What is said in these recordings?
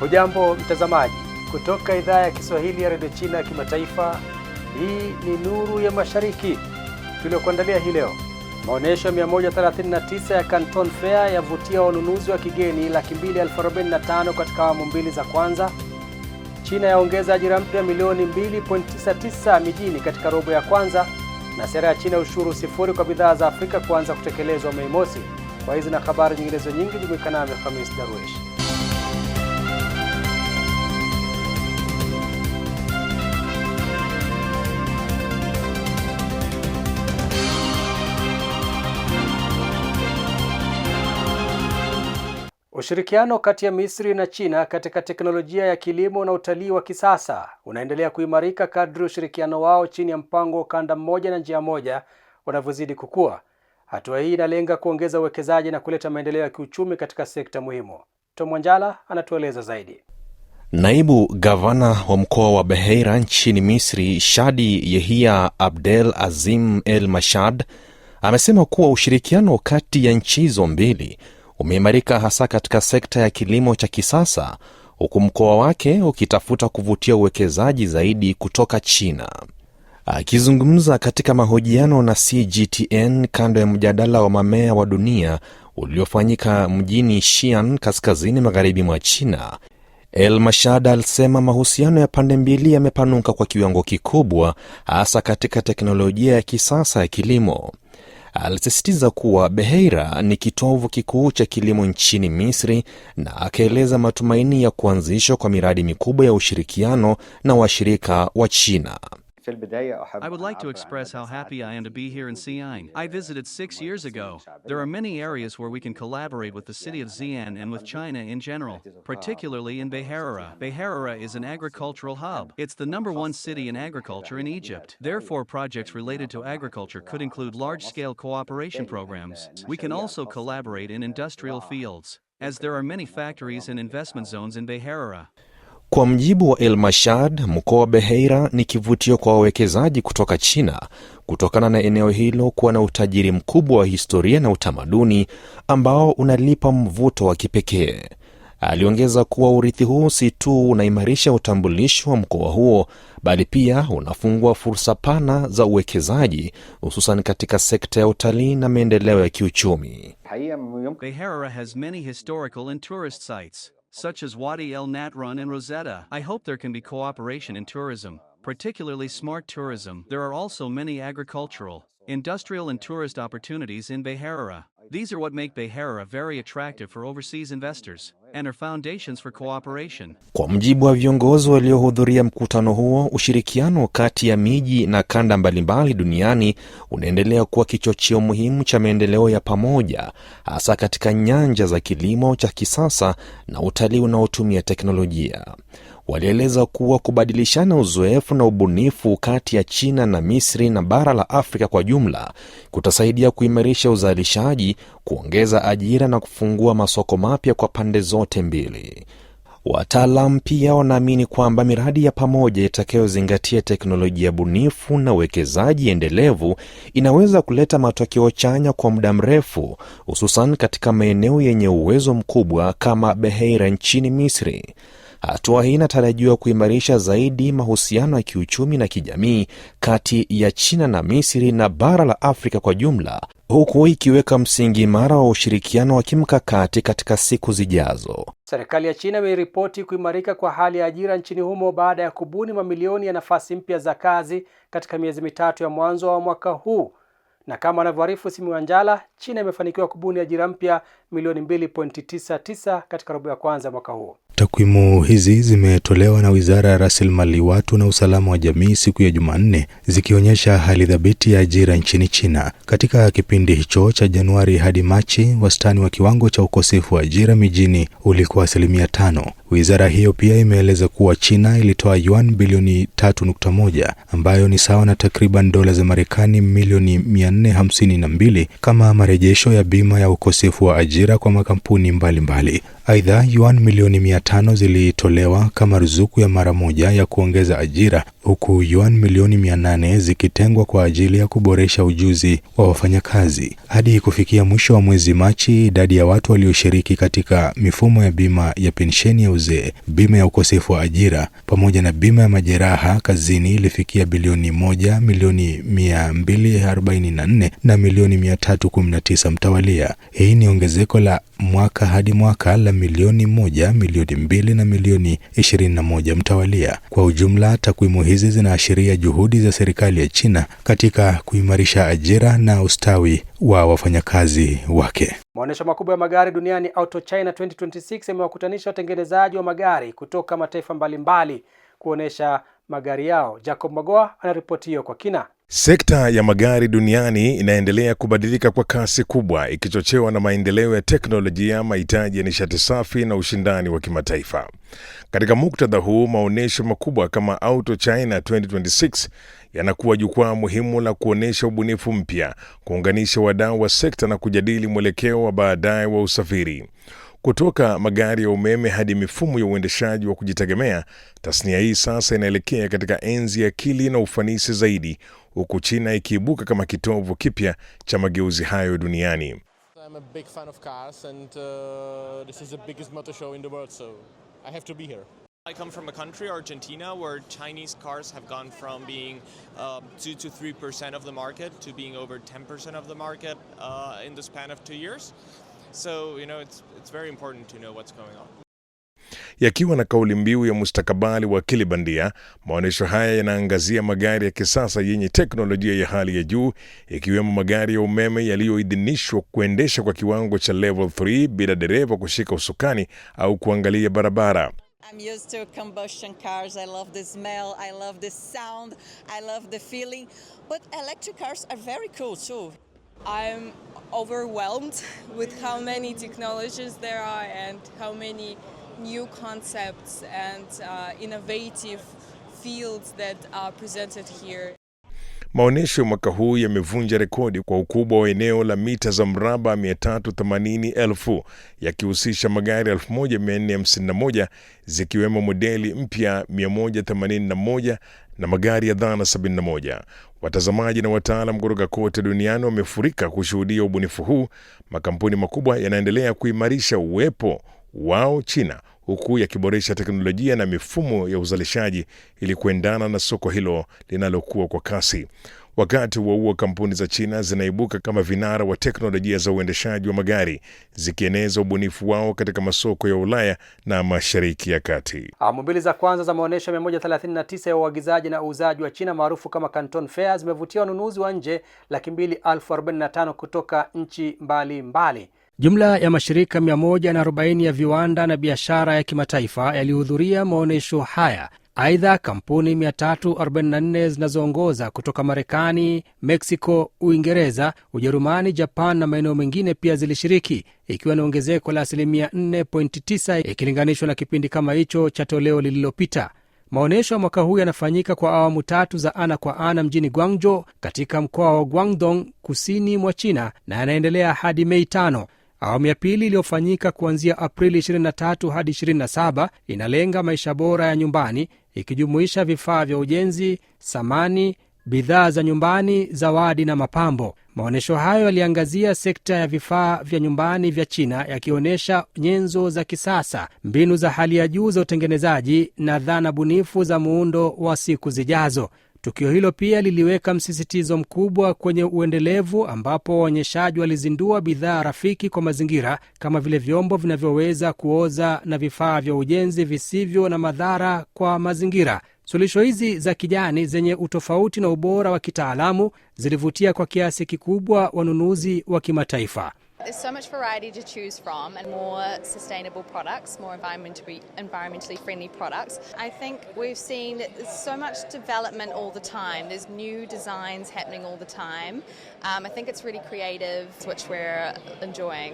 Hujambo mtazamaji, kutoka idhaa ya Kiswahili ya Radio China ya Kimataifa. Hii ni Nuru ya Mashariki tuliokuandalia hii leo. Maonesho 139 ya Canton Fair yavutia wanunuzi wa kigeni 245,000 katika awamu mbili za kwanza. China yaongeza ajira mpya milioni 2.99 mijini katika robo ya kwanza, na sera ya China ushuru sifuri kwa bidhaa za Afrika kuanza kutekelezwa Mei Mosi. Kwa hizi na habari nyinginezo nyingi, jumuika nami Khamis Darwish. Ushirikiano kati ya Misri na China katika teknolojia ya kilimo na utalii wa kisasa unaendelea kuimarika kadri ushirikiano wao chini ya mpango wa kanda mmoja na njia moja unavyozidi kukua. Hatua hii inalenga kuongeza uwekezaji na kuleta maendeleo ya kiuchumi katika sekta muhimu. Tom Wanjala anatueleza zaidi. Naibu gavana wa mkoa wa Beheira nchini Misri, Shadi Yehia Abdel Azim El Mashad, amesema kuwa ushirikiano kati ya nchi hizo mbili umeimarika hasa katika sekta ya kilimo cha kisasa, huku mkoa wake ukitafuta kuvutia uwekezaji zaidi kutoka China. Akizungumza katika mahojiano na CGTN kando ya mjadala wa mamea wa dunia uliofanyika mjini Xi'an, kaskazini magharibi mwa China, El Mashad alisema mahusiano ya pande mbili yamepanuka kwa kiwango kikubwa, hasa katika teknolojia ya kisasa ya kilimo. Alisisitiza kuwa Beheira ni kitovu kikuu cha kilimo nchini Misri, na akaeleza matumaini ya kuanzishwa kwa miradi mikubwa ya ushirikiano na washirika wa China. I would like to express how happy I am to be here in Xi'an. I visited 6 years ago. There are many areas where we can collaborate with the city of Xi'an and with China in general, particularly in Beheira. Beheira is an agricultural hub. It's the #1 city in agriculture in Egypt. Therefore, projects related to agriculture could include large-scale cooperation programs. We can also collaborate in industrial fields, as there are many factories and investment zones in Beheira. Kwa mjibu wa El Mashad, mkoa wa Beheira ni kivutio kwa wawekezaji kutoka China kutokana na eneo hilo kuwa na utajiri mkubwa wa historia na utamaduni ambao unalipa mvuto wa kipekee. Aliongeza kuwa urithi huu si tu unaimarisha utambulisho wa mkoa huo, bali pia unafungua fursa pana za uwekezaji, hususan katika sekta ya utalii na maendeleo ya kiuchumi. Beheira has many historical and tourist sites, such as Wadi El Natron and Rosetta. I hope there can be cooperation in tourism, particularly smart tourism. There are also many agricultural, industrial and tourist opportunities in Beheira. These are what make Beheira very attractive for overseas investors and are foundations for cooperation. Kwa mjibu wa viongozi waliohudhuria mkutano huo, ushirikiano kati ya miji na kanda mbalimbali duniani unaendelea kuwa kichocheo muhimu cha maendeleo ya pamoja, hasa katika nyanja za kilimo cha kisasa na utalii unaotumia teknolojia. Walieleza kuwa kubadilishana uzoefu na ubunifu kati ya China na Misri na bara la Afrika kwa jumla kutasaidia kuimarisha uzalishaji, kuongeza ajira na kufungua masoko mapya kwa pande zote mbili. Wataalamu pia wanaamini kwamba miradi ya pamoja itakayozingatia teknolojia bunifu na uwekezaji endelevu inaweza kuleta matokeo chanya kwa muda mrefu, hususan katika maeneo yenye uwezo mkubwa kama Beheira nchini Misri. Hatua hii inatarajiwa kuimarisha zaidi mahusiano ya kiuchumi na kijamii kati ya China na Misri na bara la Afrika kwa jumla, huku ikiweka msingi imara wa ushirikiano wa kimkakati katika siku zijazo. Serikali ya China imeripoti kuimarika kwa hali ya ajira nchini humo baada ya kubuni mamilioni ya nafasi mpya za kazi katika miezi mitatu ya mwanzo wa mwaka huu. Na kama anavyoarifu Simi Wanjala, China imefanikiwa kubuni ajira mpya milioni 2.99 katika robo ya kwanza mwaka huu. Takwimu hizi zimetolewa na Wizara ya Rasilimali Watu na Usalama wa Jamii siku ya Jumanne, zikionyesha hali thabiti ya ajira nchini China. Katika kipindi hicho cha Januari hadi Machi, wastani wa kiwango cha ukosefu wa ajira mijini ulikuwa 5%. Wizara hiyo pia imeeleza kuwa China ilitoa yuan bilioni 3.1 ambayo ni sawa na takriban dola za Marekani milioni 452 kama marejesho ya bima ya ukosefu wa ajira ajira kwa makampuni mbalimbali. Aidha, yuan milioni 500 zilitolewa kama ruzuku ya mara moja ya kuongeza ajira, huku yuan milioni 800 zikitengwa kwa ajili ya kuboresha ujuzi wa wafanyakazi. Hadi kufikia mwisho wa mwezi Machi, idadi ya watu walioshiriki katika mifumo ya bima ya pensheni ya uzee, bima ya ukosefu wa ajira pamoja na bima ya majeraha kazini ilifikia bilioni 1 milioni 244 na milioni 319 mtawalia. Hii ni ongezeko la mwaka hadi mwaka la milioni 1, milioni 2 na milioni 21 mtawalia. Kwa ujumla, takwimu hizi zinaashiria juhudi za serikali ya China katika kuimarisha ajira na ustawi wa wafanyakazi wake. Maonyesho makubwa ya magari duniani Auto China 2026 yamewakutanisha watengenezaji wa magari kutoka mataifa mbalimbali kuonesha magari yao. Jacob Magoa anaripoti hiyo kwa kina. Sekta ya magari duniani inaendelea kubadilika kwa kasi kubwa, ikichochewa na maendeleo ya teknolojia, mahitaji ya nishati safi na ushindani wa kimataifa. Katika muktadha huu, maonyesho makubwa kama Auto China 2026 yanakuwa jukwaa muhimu la kuonesha ubunifu mpya, kuunganisha wadau wa sekta na kujadili mwelekeo wa baadaye wa usafiri. Kutoka magari ya umeme hadi mifumo ya uendeshaji wa kujitegemea, tasnia hii sasa inaelekea katika enzi ya akili na ufanisi zaidi, huku China ikiibuka kama kitovu kipya cha mageuzi hayo duniani. I'm a big fan of cars and this is the biggest motor show in the world, so I have to be here. I come from a country, Argentina, where Chinese cars have gone from being 2 to 3% of the market to being over 10% of the market in the span of 2 years. So, it's very important to know what's going on. Yakiwa na kauli mbiu ya mustakabali wa akili bandia, maonyesho haya yanaangazia magari ya kisasa yenye teknolojia ya hali ya juu, ikiwemo magari ya umeme yaliyoidhinishwa kuendesha kwa kiwango cha level 3 bila dereva kushika usukani au kuangalia barabara. I'm used to combustion cars. I love the smell, I love the sound, I love the feeling. But electric cars are very cool too. I'm overwhelmed with how many technologies there are and how many new concepts and innovative fields that are presented here. Maonyesho mwaka huu yamevunja rekodi kwa ukubwa wa eneo la mita za mraba 380,000, yakihusisha magari 1451 zikiwemo modeli mpya 181 na magari ya dhana 71. Watazamaji na wataalam kutoka kote duniani wamefurika kushuhudia ubunifu huu. Makampuni makubwa yanaendelea kuimarisha uwepo wao China, huku yakiboresha teknolojia na mifumo ya uzalishaji ili kuendana na soko hilo linalokuwa kwa kasi. Wakati huo kampuni za China zinaibuka kama vinara wa teknolojia za uendeshaji wa magari, zikieneza ubunifu wao katika masoko ya Ulaya na Mashariki ya Kati. Awamu mbili za kwanza za maonyesho 139 ya uagizaji na uuzaji wa China maarufu kama Canton Fair zimevutia wanunuzi wa nje 245,000 kutoka nchi mbalimbali. Jumla ya mashirika 140 ya viwanda na biashara ya kimataifa yalihudhuria maonyesho haya. Aidha, kampuni 344 zinazoongoza kutoka Marekani, Mexico, Uingereza, Ujerumani, Japan na maeneo mengine pia zilishiriki, ikiwa ni ongezeko la 4.9 ikilinganishwa na kipindi kama hicho cha toleo lililopita. Maonyesho ya mwaka huu yanafanyika kwa awamu 3 za ana kwa ana mjini Guangzhou katika mkoa wa Guangdong kusini mwa China na yanaendelea hadi Mei 5. Awamu ya pili iliyofanyika kuanzia Aprili 23 hadi 27 inalenga maisha bora ya nyumbani, ikijumuisha vifaa vya ujenzi, samani, bidhaa za nyumbani, zawadi na mapambo. Maonyesho hayo yaliangazia sekta ya vifaa vya nyumbani vya China, yakionyesha nyenzo za kisasa, mbinu za hali ya juu za utengenezaji na dhana bunifu za muundo wa siku zijazo. Tukio hilo pia liliweka msisitizo mkubwa kwenye uendelevu, ambapo waonyeshaji walizindua bidhaa rafiki kwa mazingira kama vile vyombo vinavyoweza kuoza na vifaa vya ujenzi visivyo na madhara kwa mazingira. Suluhisho hizi za kijani zenye utofauti na ubora wa kitaalamu zilivutia kwa kiasi kikubwa wanunuzi wa kimataifa. There's so much variety to choose from and more sustainable products, more environmentally friendly products. I think we've seen so much development all the time. There's new designs happening all the time. I think it's really creative, which we're enjoying.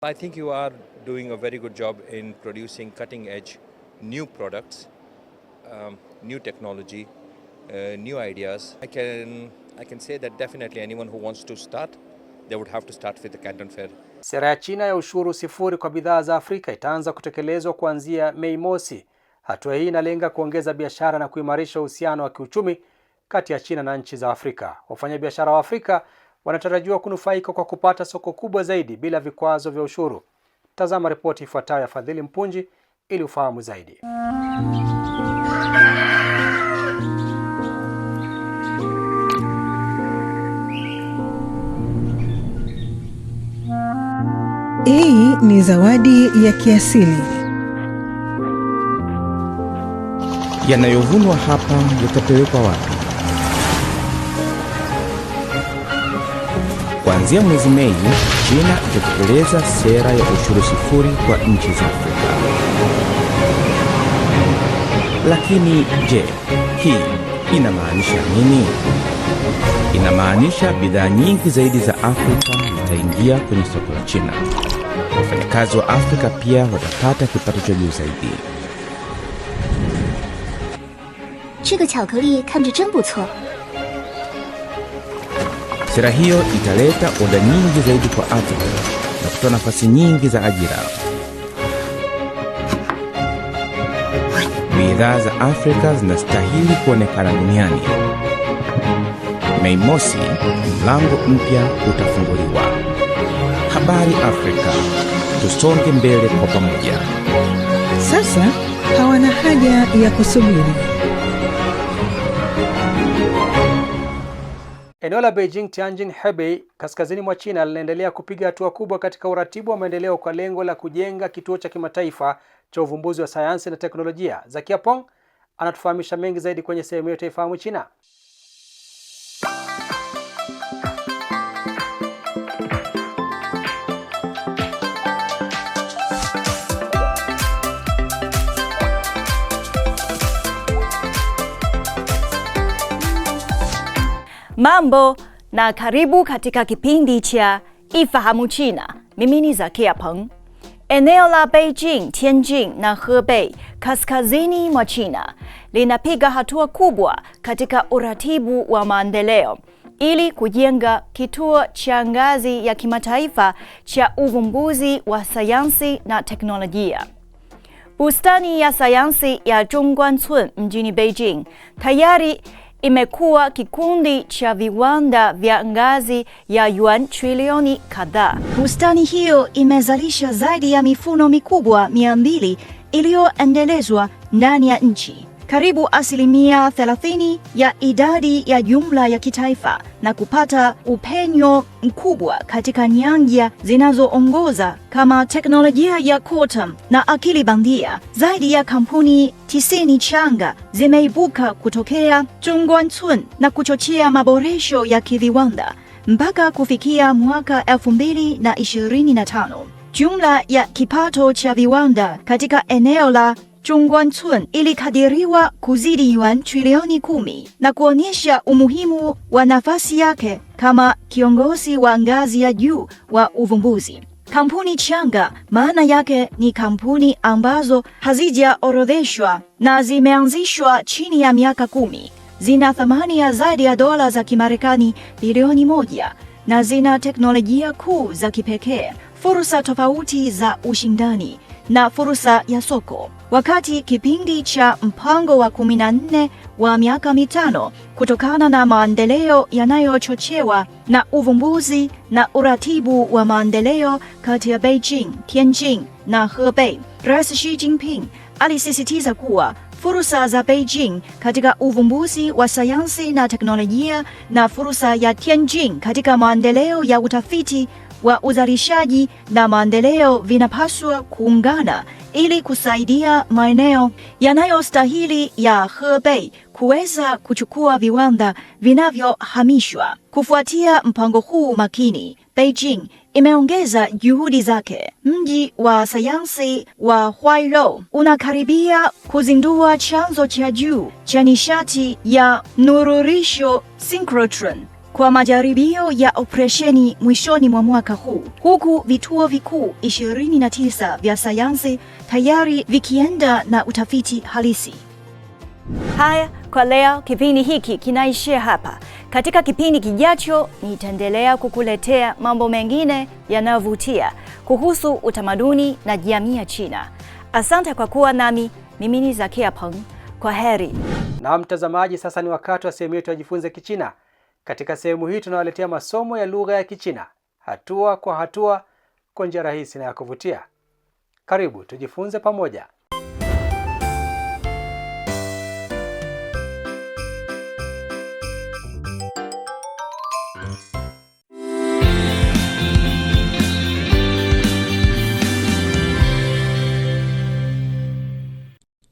I think you are doing a very good job in producing cutting-edge new products, new technology, new ideas. I can say that definitely anyone who wants to start, they would have to start with the Canton Fair Sera ya China ya ushuru sifuri kwa bidhaa za Afrika itaanza kutekelezwa kuanzia Mei Mosi. Hatua hii inalenga kuongeza biashara na kuimarisha uhusiano wa kiuchumi kati ya China na nchi za Afrika. Wafanyabiashara wa Afrika wanatarajiwa kunufaika kwa kupata soko kubwa zaidi bila vikwazo vya ushuru. Tazama ripoti ifuatayo ya Fadhili Mpunji ili ufahamu zaidi. Hii ni zawadi ya kiasili. Yanayovunwa hapa yatapelekwa wapi? Kuanzia mwezi Mei, China itatekeleza sera ya ushuru sifuri kwa nchi za Afrika. Lakini je, hii inamaanisha nini? Inamaanisha bidhaa nyingi zaidi za Afrika zitaingia kwenye soko la China. Wafanyakazi wa Afrika pia watapata kipato cha juu zaidi. 这个巧克力看着真不错。 Sera hiyo italeta oda nyingi zaidi kwa Afrika na kutoa nafasi nyingi za ajira. Bidhaa za Afrika zinastahili kuonekana duniani. Mei Mosi, mlango mpya utafunguliwa. Habari Afrika, tusonge mbele kwa pamoja. Sasa hawana haja ya kusubiri. Eneo la Beijing, Tianjin, Hebei, kaskazini mwa China linaendelea kupiga hatua kubwa katika uratibu wa maendeleo kwa lengo la kujenga kituo cha kimataifa cha uvumbuzi wa sayansi na teknolojia. Zakia Pong anatufahamisha mengi zaidi kwenye sehemu yetu Ifahamu China. Mambo na karibu katika kipindi cha Ifahamu China. Mimi ni Zakia Peng. Eneo la Beijing, Tianjin na Hebei, kaskazini mwa China, linapiga hatua kubwa katika uratibu wa maendeleo ili kujenga kituo cha ngazi ya kimataifa cha uvumbuzi wa sayansi na teknolojia. Bustani ya sayansi ya Zhongguancun mjini Beijing tayari imekuwa kikundi cha viwanda vya ngazi ya yuan trilioni kadhaa. Bustani hiyo imezalisha zaidi ya mifumo mikubwa 200 iliyoendelezwa ndani ya nchi. Karibu 30% ya idadi ya jumla ya kitaifa na kupata upenyo mkubwa katika nyanja zinazoongoza kama teknolojia ya quantum na akili bandia. Zaidi ya kampuni 90 changa zimeibuka kutokea Zhongguancun na kuchochea maboresho ya kiviwanda mpaka kufikia mwaka 2025. Jumla ya kipato cha viwanda katika eneo la Zhongguancun ilikadiriwa kuzidi yuan trilioni 10 na kuonyesha umuhimu wa nafasi yake kama kiongozi wa ngazi ya juu wa uvumbuzi. Kampuni changa maana yake ni kampuni ambazo hazijaorodheshwa na zimeanzishwa chini ya miaka 10. Zina thamani ya zaidi ya dola za Kimarekani bilioni 1 na zina teknolojia kuu za kipekee, fursa tofauti za ushindani na fursa ya soko. Wakati kipindi cha mpango wa 14 wa miaka 5 kutokana na maendeleo yanayochochewa na uvumbuzi na uratibu wa maendeleo kati ya Beijing, Tianjin na Hebei, Rais Xi Jinping alisisitiza kuwa fursa za Beijing katika uvumbuzi wa sayansi na teknolojia na fursa ya Tianjin katika maendeleo ya utafiti wa uzalishaji na maendeleo vinapaswa kuungana ili kusaidia maeneo yanayostahili ya Hebei kuweza kuchukua viwanda vinavyohamishwa. Kufuatia mpango huu makini, Beijing imeongeza juhudi zake. Mji wa sayansi wa Huairou unakaribia kuzindua chanzo cha juu cha nishati ya nururisho synchrotron kwa majaribio ya operesheni mwishoni mwa mwaka huu, huku vituo vikuu 29 vya sayansi tayari vikienda na utafiti halisi. Haya, kwa leo kipindi hiki kinaishia hapa. Katika kipindi kijacho nitaendelea kukuletea mambo mengine yanayovutia kuhusu utamaduni na jamii ya China. Asante kwa kuwa nami. Mimi ni Zakia Peng. Kwa heri. Na mtazamaji, sasa ni wakati wa sehemu yetu ya Jifunze Kichina. Katika sehemu hii tunawaletea masomo ya lugha ya Kichina hatua kwa hatua kwa njia rahisi na ya kuvutia. Karibu tujifunze pamoja.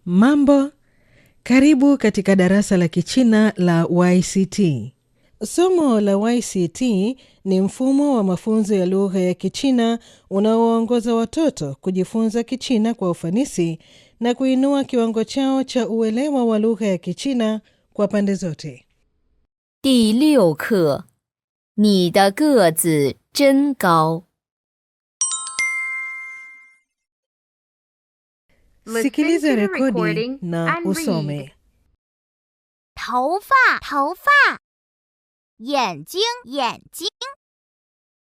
Mambo, karibu katika darasa la Kichina la YCT. Somo la YCT ni mfumo wa mafunzo ya lugha ya Kichina unaowaongoza watoto kujifunza Kichina kwa ufanisi na kuinua kiwango chao cha uelewa wa lugha ya Kichina kwa pande zote. 第6课，你的个子真高。 Sikiliza rekodi na usome. 头发头发，眼睛眼睛，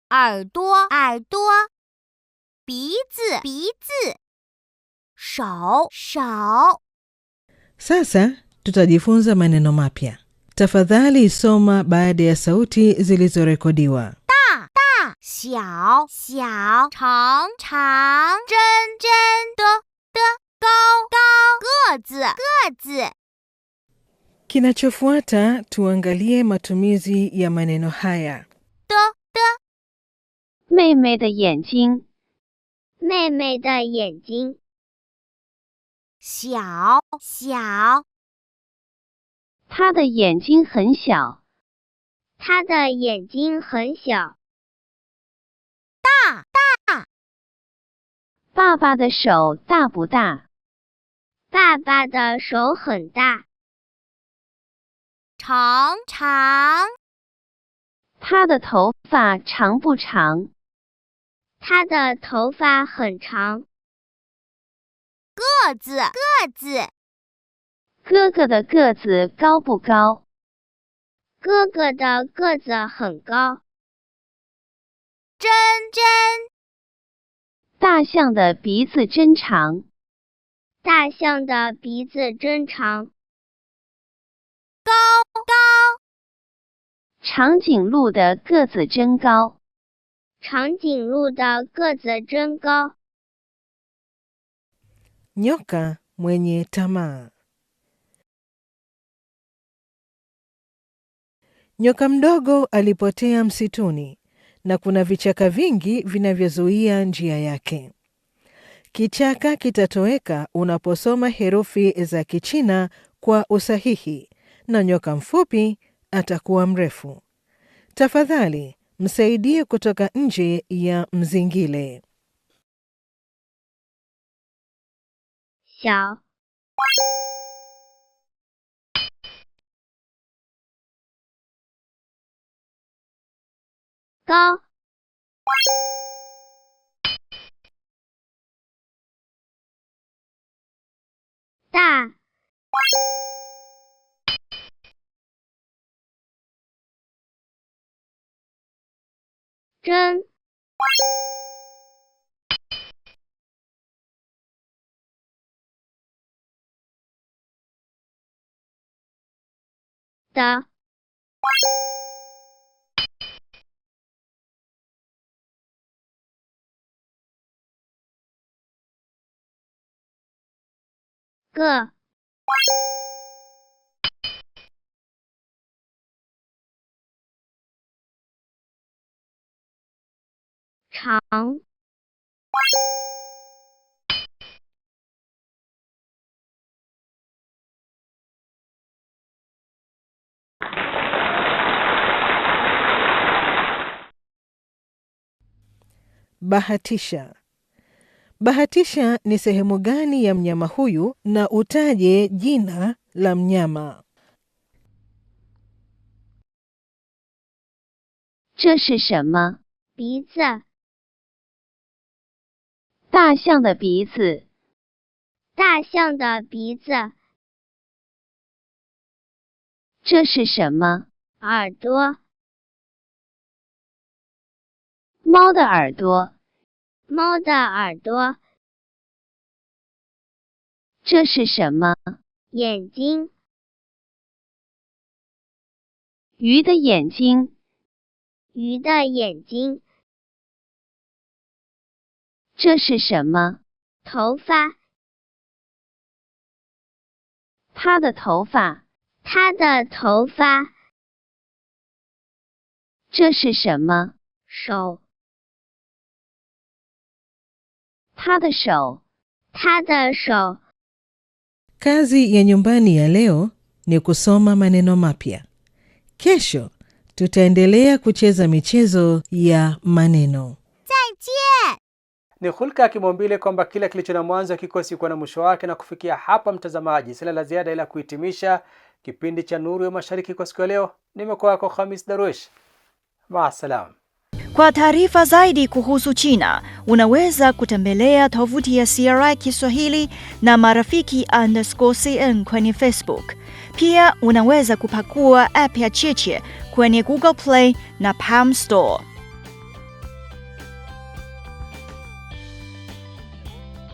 耳朵耳朵，鼻子鼻子，手手。 Sasa tutajifunza maneno mapya. Tafadhali soma baada ya sauti zilizorekodiwa. 大大，小小，长长，真真的的，高高，个子个子。 Kinachofuata tuangalie matumizi ya maneno haya. 的的， 妹妹的眼睛， 妹妹的眼睛。 小小， 她的眼睛很小， 她的眼睛很小。 大大， 爸爸的手大不大？ 爸爸的手很大。 长长， 他的头发长不长？ 他的头发很长。 个子个子， 哥哥的个子高不高？ 哥哥的个子很高。 真真， 大象的鼻子真长。 大象的鼻子真长。 高高， 长颈鹿的个子真高。 长颈鹿的个子真高。 Nyoka mwenye tamaa. Nyoka mdogo alipotea msituni na kuna vichaka vingi vinavyozuia njia yake. Kichaka kitatoweka unaposoma herufi za Kichina kwa usahihi na nyoka mfupi atakuwa mrefu. Tafadhali msaidie kutoka nje ya mzingile. 小 高 大 真 的 个 长 Bahatisha. Bahatisha ni sehemu gani ya mnyama huyu na utaje jina la mnyama. 这是什么？ 鼻子 大象的鼻子。 大象的鼻子这是什么？耳朵。猫的耳朵。猫的耳朵。这是什么？眼睛。鱼的眼睛。鱼的眼睛。这是什么？头发。他的头发。他的头发。这是什么？手。他的手。他的手。Kazi ya nyumbani ya leo ni kusoma maneno mapya. Kesho tutaendelea kucheza michezo ya maneno. 再见. Ni hulka ya kimaumbile kwamba kila kilicho na mwanzo kikosi kuwa na mwisho wake, na kufikia hapa mtazamaji, sina la ziada ila kuhitimisha kipindi cha Nuru ya Mashariki kwa siku ya leo. Nimekuwa wako Khamis Darwish. Maasalam. Kwa taarifa zaidi kuhusu China, unaweza kutembelea tovuti ya CRI Kiswahili na marafiki_CN kwenye Facebook. Pia unaweza kupakua app ya Cheche kwenye Google Play na Palm Store.